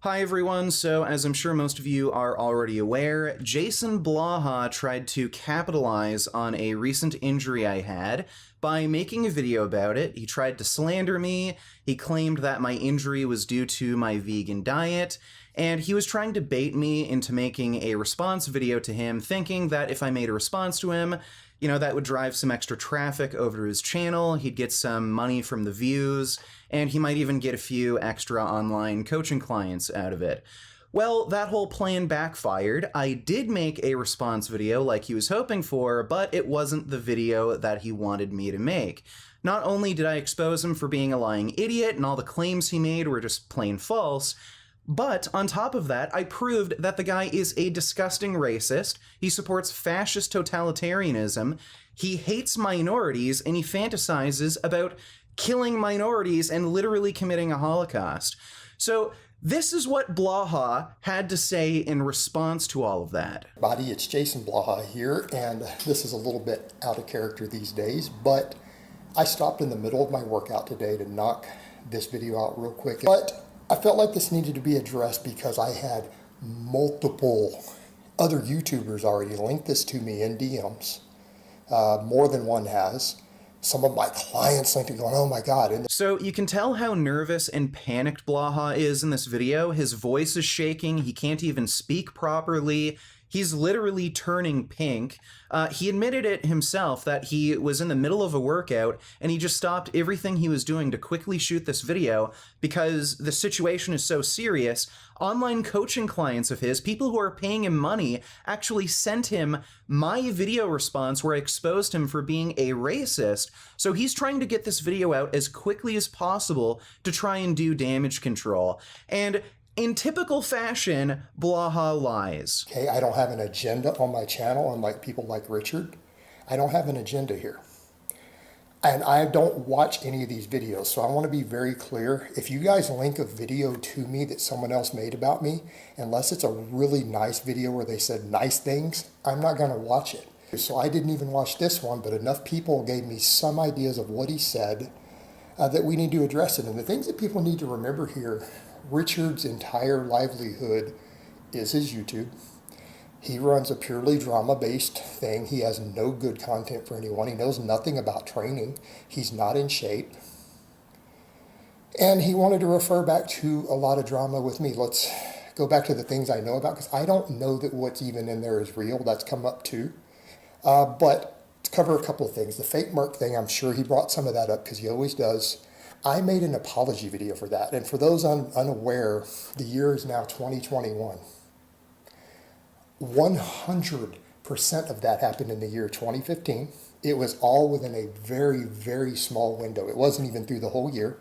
Hi everyone, so as I'm sure most of you are already aware, Jason Blaha tried to capitalize on a recent injury I had by making a video about it. He tried to slander me, he claimed that my injury was due to my vegan diet, and he was trying to bait me into making a response video to him, thinking that if I made a response to him, that would drive some extra traffic over to his channel, he'd get some money from the views, and he might even get a few extra online coaching clients out of it. Well, that whole plan backfired. I did make a response video like he was hoping for, but it wasn't the video that he wanted me to make. Not only did I expose him for being a lying idiot and all the claims he made were just plain false, but on top of that, I proved that the guy is a disgusting racist, he supports fascist totalitarianism, he hates minorities, and he fantasizes about killing minorities and literally committing a Holocaust. So this is what Blaha had to say in response to all of that. Buddy, it's Jason Blaha here, and this is a little bit out of character these days, but I stopped in the middle of my workout today to knock this video out real quick. But I felt like this needed to be addressed because I had multiple other YouTubers already link this to me in DMs. More than one has. Some of my clients linked it going, oh my God. So you can tell how nervous and panicked Blaha is in this video. His voice is shaking. He can't even speak properly. He's literally turning pink. He admitted it himself that he was in the middle of a workout and he just stopped everything he was doing to quickly shoot this video because the situation is so serious. Online coaching clients of his, people who are paying him money, actually sent him my video response where I exposed him for being a racist. So he's trying to get this video out as quickly as possible to try and do damage control. And in typical fashion, Blaha lies. Okay, I don't have an agenda on my channel, unlike people like Richard. I don't have an agenda here. And I don't watch any of these videos, so I want to be very clear. If you guys link a video to me that someone else made about me, unless it's a really nice video where they said nice things, I'm not going to watch it. So I didn't even watch this one, but enough people gave me some ideas of what he said that we need to address it. And the things that people need to remember here, Richard's entire livelihood is his YouTube. He runs a purely drama-based thing. He has no good content for anyone. He knows nothing about training. He's not in shape. And he wanted to refer back to a lot of drama with me. Let's go back to the things I know about, because I don't know that what's even in there is real. That's come up too. But to cover a couple of things. The fake Merc thing, I'm sure he brought some of that up because he always does. I made an apology video for that. And for those unaware, the year is now 2021. 100% of that happened in the year 2015. It was all within a very, very small window. It wasn't even through the whole year.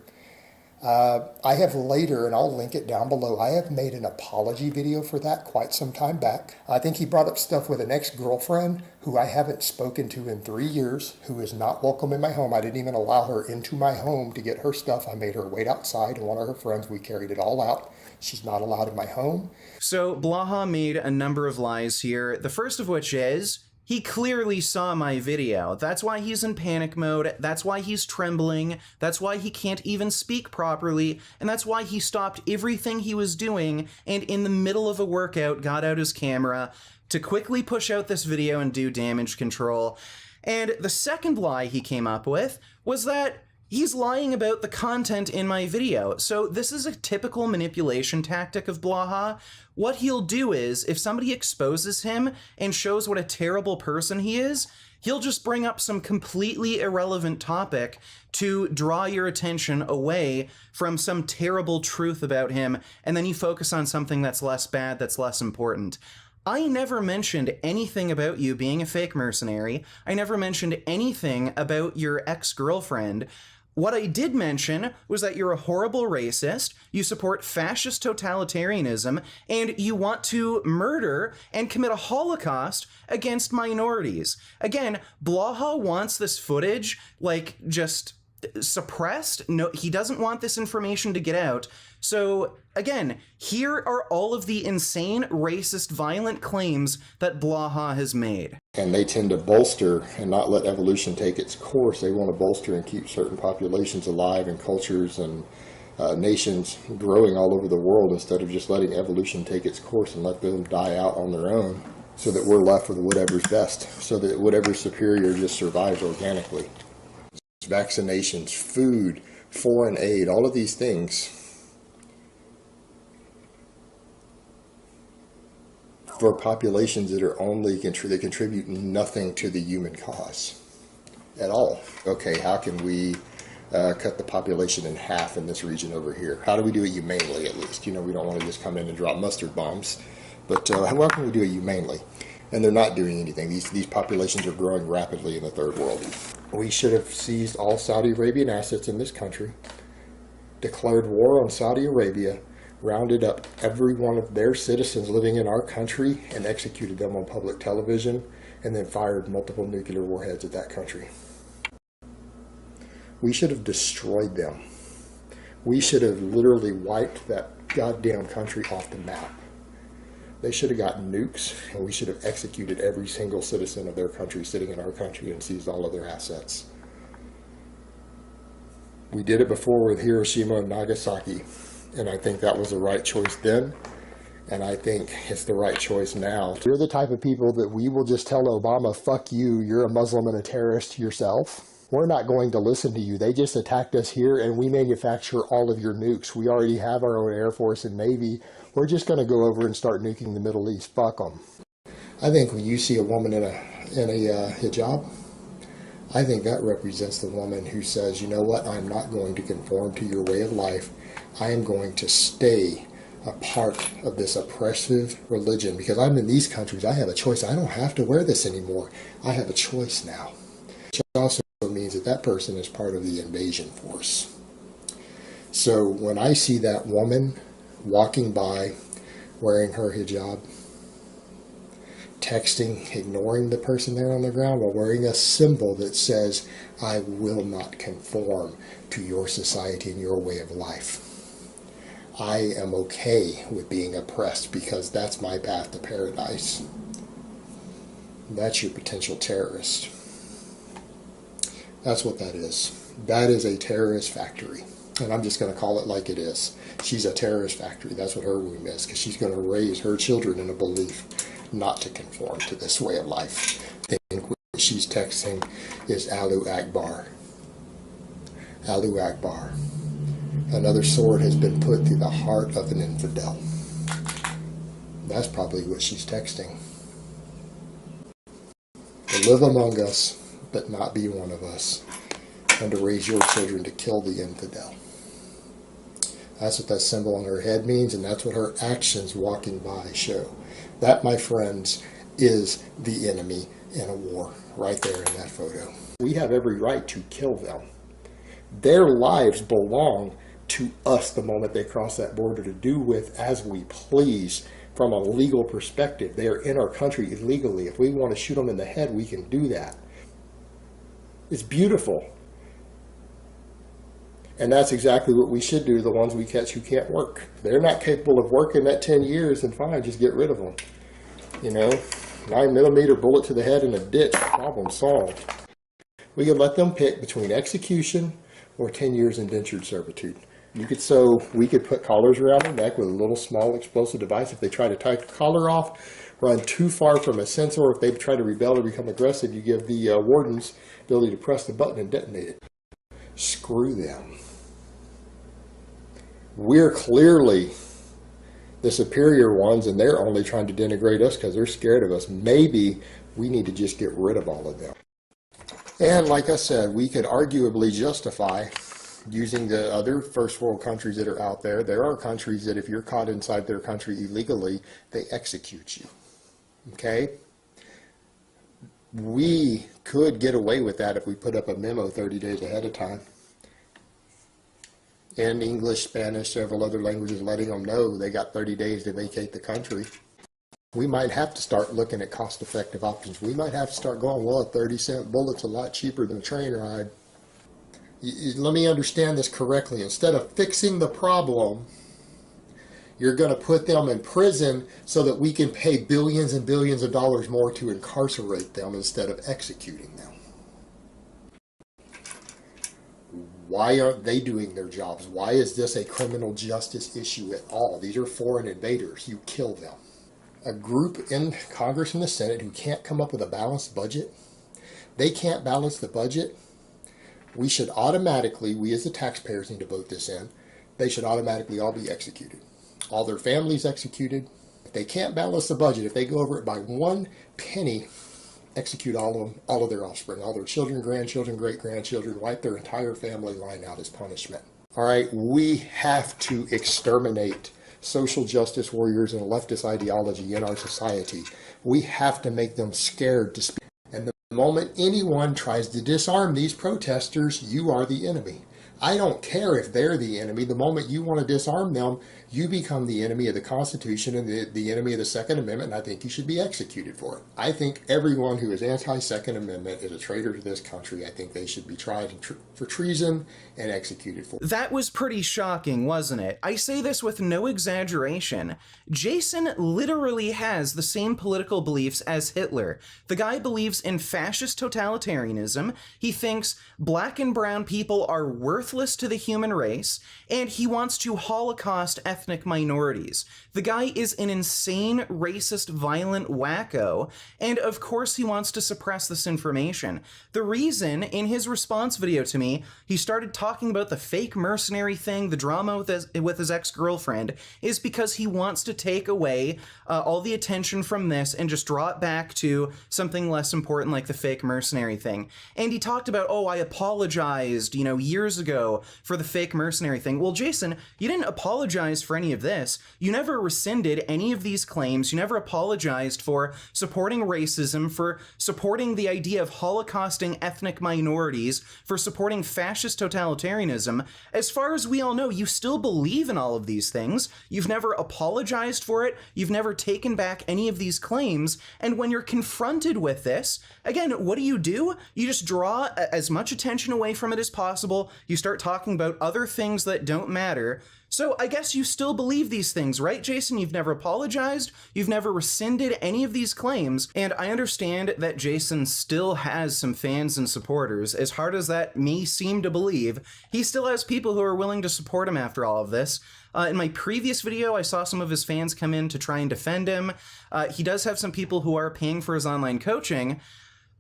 I have later, and I'll link it down below, I have made an apology video for that quite some time back. I think he brought up stuff with an ex-girlfriend who I haven't spoken to in 3 years, who is not welcome in my home. I didn't even allow her into my home to get her stuff. I made her wait outside, and one of her friends, we carried it all out. She's not allowed in my home. So Blaha made a number of lies here, the first of which is he clearly saw my video. That's why he's in panic mode, that's why he's trembling, that's why he can't even speak properly, and that's why he stopped everything he was doing and in the middle of a workout got out his camera to quickly push out this video and do damage control. And the second lie he came up with was that he's lying about the content in my video. So this is a typical manipulation tactic of Blaha. What he'll do is, if somebody exposes him and shows what a terrible person he is, he'll just bring up some completely irrelevant topic to draw your attention away from some terrible truth about him, and then you focus on something that's less bad, that's less important. I never mentioned anything about you being a fake mercenary. I never mentioned anything about your ex-girlfriend. What I did mention was that you're a horrible racist, you support fascist totalitarianism, and you want to murder and commit a Holocaust against minorities. Again, Blaha wants this footage, just suppressed. No, he doesn't want this information to get out. So again, here are all of the insane, racist, violent claims that Blaha has made. And they tend to bolster and not let evolution take its course. They want to bolster and keep certain populations alive and cultures and nations growing all over the world instead of just letting evolution take its course and let them die out on their own, so that we're left with whatever's best, so that whatever's superior just survives organically. Vaccinations, food, foreign aid, all of these things for populations that are only that contribute nothing to the human cause at all. Okay, how can we cut the population in half in this region over here? How do we do it humanely, at least? You know, we don't want to just come in and drop mustard bombs, but how can we do it humanely? And they're not doing anything. These populations are growing rapidly in the third world. We should have seized all Saudi Arabian assets in this country, declared war on Saudi Arabia, rounded up every one of their citizens living in our country and executed them on public television, and then fired multiple nuclear warheads at that country. We should have destroyed them. We should have literally wiped that goddamn country off the map. They should have gotten nukes, and we should have executed every single citizen of their country sitting in our country and seized all of their assets. We did it before with Hiroshima and Nagasaki, and I think that was the right choice then, and I think it's the right choice now. You're the type of people that we will just tell Obama, fuck you, you're a Muslim and a terrorist yourself. We're not going to listen to you. They just attacked us here, and we manufacture all of your nukes. We already have our own Air Force and Navy. We're just going to go over and start nuking the Middle East. Fuck them. I think when you see a woman in a hijab, I think that represents the woman who says, you know what, I'm not going to conform to your way of life. I am going to stay a part of this oppressive religion because I'm in these countries. I have a choice. I don't have to wear this anymore. I have a choice now. Which also means that that person is part of the invasion force. So when I see that woman walking by wearing her hijab, texting, ignoring the person there on the ground while wearing a symbol that says, I will not conform to your society and your way of life. I am okay with being oppressed because that's my path to paradise. That's your potential terrorist. That's what that is. That is a terrorist factory. And I'm just going to call it like it is. She's a terrorist factory. That's what her womb is, because she's going to raise her children in a belief not to conform to this way of life. I think what she's texting is Allahu Akbar. Allahu Akbar. Another sword has been put through the heart of an infidel. That's probably what she's texting. To live among us, but not be one of us, and to raise your children to kill the infidel. That's what that symbol on her head means, and that's what her actions walking by show. That, my friends, is the enemy in a war, right there in that photo. We have every right to kill them. Their lives belong to us the moment they cross that border, to do with as we please from a legal perspective. They are in our country illegally. If we want to shoot them in the head, we can do that. It's beautiful. And that's exactly what we should do to the ones we catch who can't work. If they're not capable of working that 10 years, then fine, just get rid of them. You know, 9mm bullet to the head in a ditch, problem solved. We could let them pick between execution or 10 years indentured servitude. We could put collars around their neck with a little small explosive device. If they try to take the collar off, run too far from a sensor, or if they try to rebel or become aggressive, you give the wardens the ability to press the button and detonate it. Screw them. We're clearly the superior ones, and they're only trying to denigrate us because they're scared of us. Maybe we need to just get rid of all of them. And like I said, we could arguably justify using the other first world countries that are out there. There are countries that if you're caught inside their country illegally, they execute you. Okay? We could get away with that if we put up a memo 30 days ahead of time. In English, Spanish, several other languages, letting them know they got 30 days to vacate the country. We might have to start looking at cost-effective options. We might have to start going, well, a 30-cent bullet's a lot cheaper than a train ride. Let me understand this correctly. Instead of fixing the problem, you're going to put them in prison so that we can pay billions and billions of dollars more to incarcerate them instead of executing them. Why aren't they doing their jobs? Why is this a criminal justice issue at all? These are foreign invaders. You kill them. A group in Congress and the Senate who can't come up with a balanced budget, they can't balance the budget. We should automatically, we as the taxpayers need to vote this in, they should automatically all be executed. All their families executed. If they can't balance the budget, if they go over it by 1 penny, execute all of their offspring, all their children, grandchildren, great-grandchildren, wipe their entire family line out as punishment. All right, we have to exterminate social justice warriors and leftist ideology in our society. We have to make them scared to speak. And the moment anyone tries to disarm these protesters, you are the enemy. I don't care if they're the enemy. The moment you want to disarm them, you become the enemy of the Constitution and the enemy of the Second Amendment, and I think you should be executed for it. I think everyone who is anti-Second Amendment is a traitor to this country. I think they should be tried for treason and executed for it. That was pretty shocking, wasn't it? I say this with no exaggeration. Jason literally has the same political beliefs as Hitler. The guy believes in fascist totalitarianism. He thinks black and brown people are worthless to the human race, and he wants to Holocaust ethnic minorities. The guy is an insane, racist, violent wacko, and of course he wants to suppress this information. The reason, in his response video to me, he started talking about the fake mercenary thing, the drama with his ex-girlfriend, is because he wants to take away all the attention from this and just draw it back to something less important like the fake mercenary thing. And he talked about, oh, I apologized, years ago for the fake mercenary thing. Well, Jason, you didn't apologize for any of this. You never rescinded any of these claims. You never apologized for supporting racism, for supporting the idea of holocausting ethnic minorities, for supporting fascist totalitarianism. As far as we all know, you still believe in all of these things. You've never apologized for it. You've never taken back any of these claims. And when you're confronted with this, again, what do? You just draw as much attention away from it as possible. You start talking about other things that don't matter. So I guess you still believe these things, right, Jason? You've never apologized, you've never rescinded any of these claims, and I understand that Jason still has some fans and supporters. As hard as that may seem to believe, he still has people who are willing to support him after all of this. In my previous video, I saw some of his fans come in to try and defend him. He does have some people who are paying for his online coaching,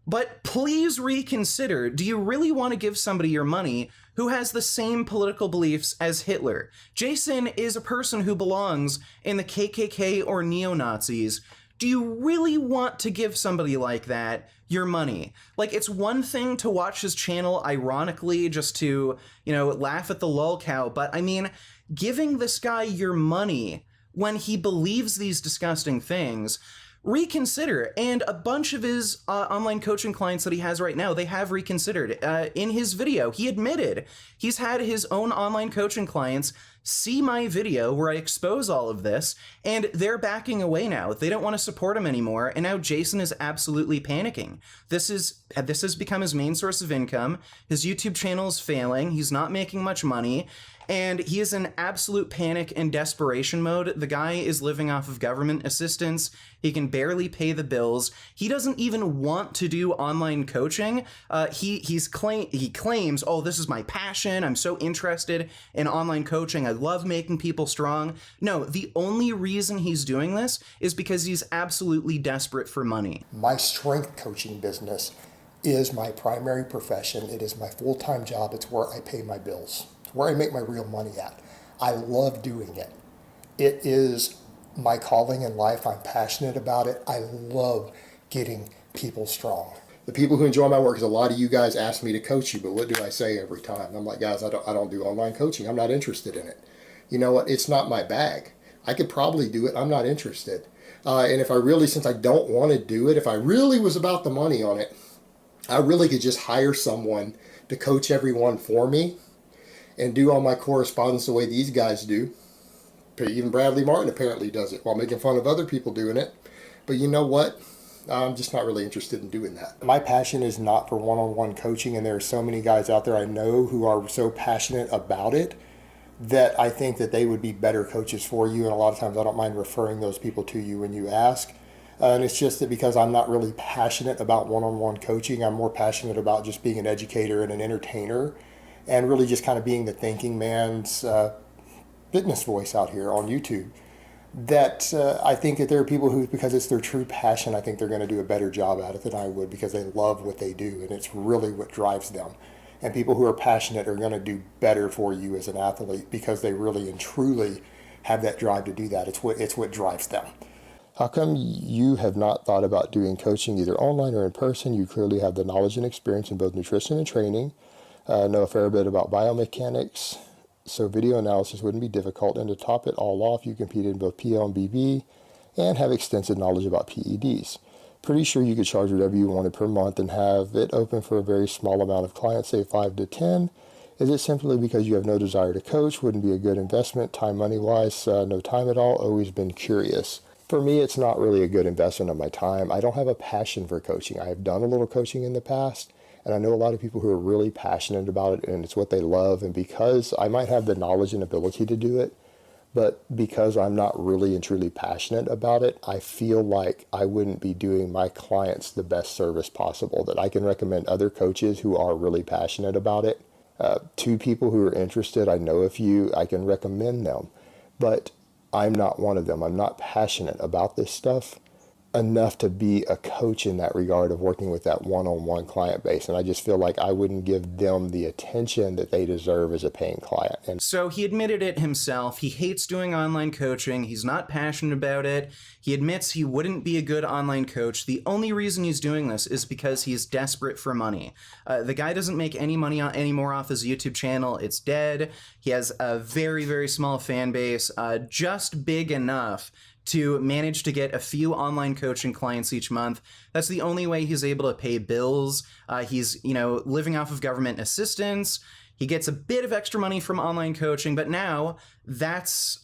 but please reconsider. Do you really want to give somebody your money who has the same political beliefs as Hitler? Jason is a person who belongs in the KKK or neo-Nazis. Do you really want to give somebody like that your money? Like, it's one thing to watch his channel ironically just to, laugh at the lolcow, but I mean, giving this guy your money when he believes these disgusting things, reconsider. And a bunch of his online coaching clients that he has right now, they have reconsidered. In his video, he admitted he's had his own online coaching clients see my video where I expose all of this, and they're backing away now. They don't want to support him anymore, and now Jason is absolutely panicking. This has become his main source of income. His YouTube channel is failing. He's not making much money, and he is in absolute panic and desperation mode. The guy is living off of government assistance. He can barely pay the bills. He doesn't even want to do online coaching. He claims, oh, this is my passion. I'm so interested in online coaching. I love making people strong. No, the only reason he's doing this is because he's absolutely desperate for money. My strength coaching business is my primary profession. It is my full-time job. It's where I pay my bills. It's where I make my real money at. I love doing it. It is my calling in life. I'm passionate about it. I love getting people strong. The people who enjoy my work, because a lot of you guys ask me to coach you, but what do I say every time? I'm like, guys, I don't do online coaching. I'm not interested in it. You know what? It's not my bag. I could probably do it. I'm not interested. And if I really, since I don't want to do it, if I really was about the money on it, I really could just hire someone to coach everyone for me and do all my correspondence the way these guys do. Even Bradley Martin apparently does it while making fun of other people doing it. But you know what? I'm just not really interested in doing that. My passion is not for one-on-one coaching, and there are so many guys out there I know who are so passionate about it that I think that they would be better coaches for you, and a lot of times I don't mind referring those people to you when you ask. And it's just that because I'm not really passionate about one-on-one coaching, I'm more passionate about just being an educator and an entertainer. and really just kind of being the thinking man's fitness voice out here on YouTube. That I think that there are people who, because it's their true passion, I think they're going to do a better job at it than I would, because they love what they do and it's really what drives them. And people who are passionate are going to do better for you as an athlete because they really and truly have that drive to do that. It's what drives them. How come you have not thought about doing coaching either online or in person? You clearly have the knowledge and experience in both nutrition and training, know a fair bit about biomechanics, so video analysis wouldn't be difficult. And to top it all off, you competed in both PL and BB and have extensive knowledge about PEDs. Pretty sure you could charge whatever you wanted per month and have it open for a very small amount of clients, say 5 to 10. Is it simply because you have no desire to coach? Wouldn't be a good investment, time, money-wise? No time at all? Always been curious. For me, it's not really a good investment of my time. I don't have a passion for coaching. I have done a little coaching in the past, and I know a lot of people who are really passionate about it, and it's what they love. And because I might have the knowledge and ability to do it, but because I'm not really and truly passionate about it, I feel like I wouldn't be doing my clients the best service possible. That I can recommend other coaches who are really passionate about it. 2 people who are interested, I know a few, I can recommend them. But I'm not one of them. I'm not passionate about this stuff enough to be a coach in that regard of working with that one-on-one client base. And I just feel like I wouldn't give them the attention that they deserve as a paying client. And so he admitted it himself. He hates doing online coaching. He's not passionate about it. He admits he wouldn't be a good online coach. The only reason he's doing this is because he's desperate for money. The guy doesn't make any money anymore off his YouTube channel. It's dead. He has a very, very small fan base, just big enough to manage to get a few online coaching clients each month. That's the only way he's able to pay bills. He's, living off of government assistance. He gets a bit of extra money from online coaching, but now that's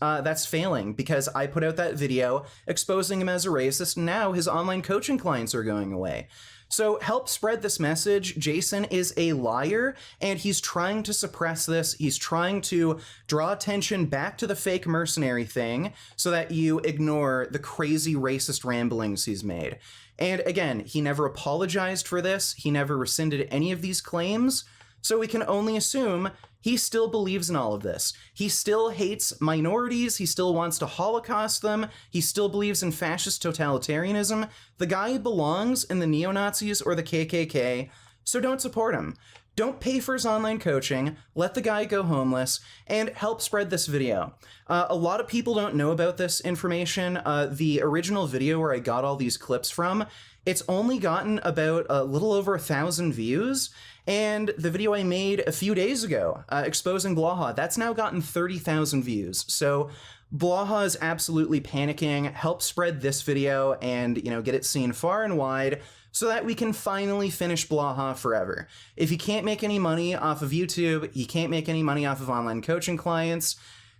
failing because I put out that video exposing him as a racist. Now his online coaching clients are going away. So help spread this message. Jason is a liar, and he's trying to suppress this. He's trying to draw attention back to the fake mercenary thing so that you ignore the crazy racist ramblings he's made. And again, he never apologized for this. He never rescinded any of these claims. So we can only assume he still believes in all of this. He still hates minorities. He still wants to Holocaust them. He still believes in fascist totalitarianism. The guy belongs in the neo-Nazis or the KKK, so don't support him. Don't pay for his online coaching, let the guy go homeless, and help spread this video. A lot of people don't know about this information. The original video where I got all these clips from, it's only gotten about a little over 1,000 views, and the video I made a few days ago, exposing Blaha, that's now gotten 30,000 views. So Blaha is absolutely panicking. Help spread this video and, get it seen far and wide so that we can finally finish Blaha forever. If he can't make any money off of YouTube, he can't make any money off of online coaching clients,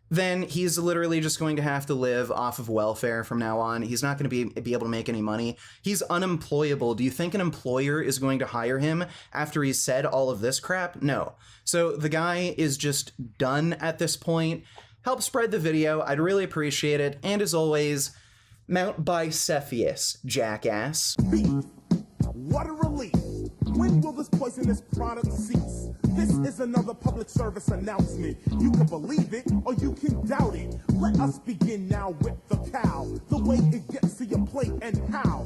then he's literally just going to have to live off of welfare from now on. He's not going to be able to make any money. He's unemployable. Do you think an employer is going to hire him after he's said all of this crap? No. So the guy is just done at this point. Help spread the video. I'd really appreciate it. And as always, Mount Bicephalus, jackass. What a relief. When will this poisonous product cease? This is another public service announcement. You can believe it or you can doubt it. Let us begin now with the cow. The way it gets to your plate and how.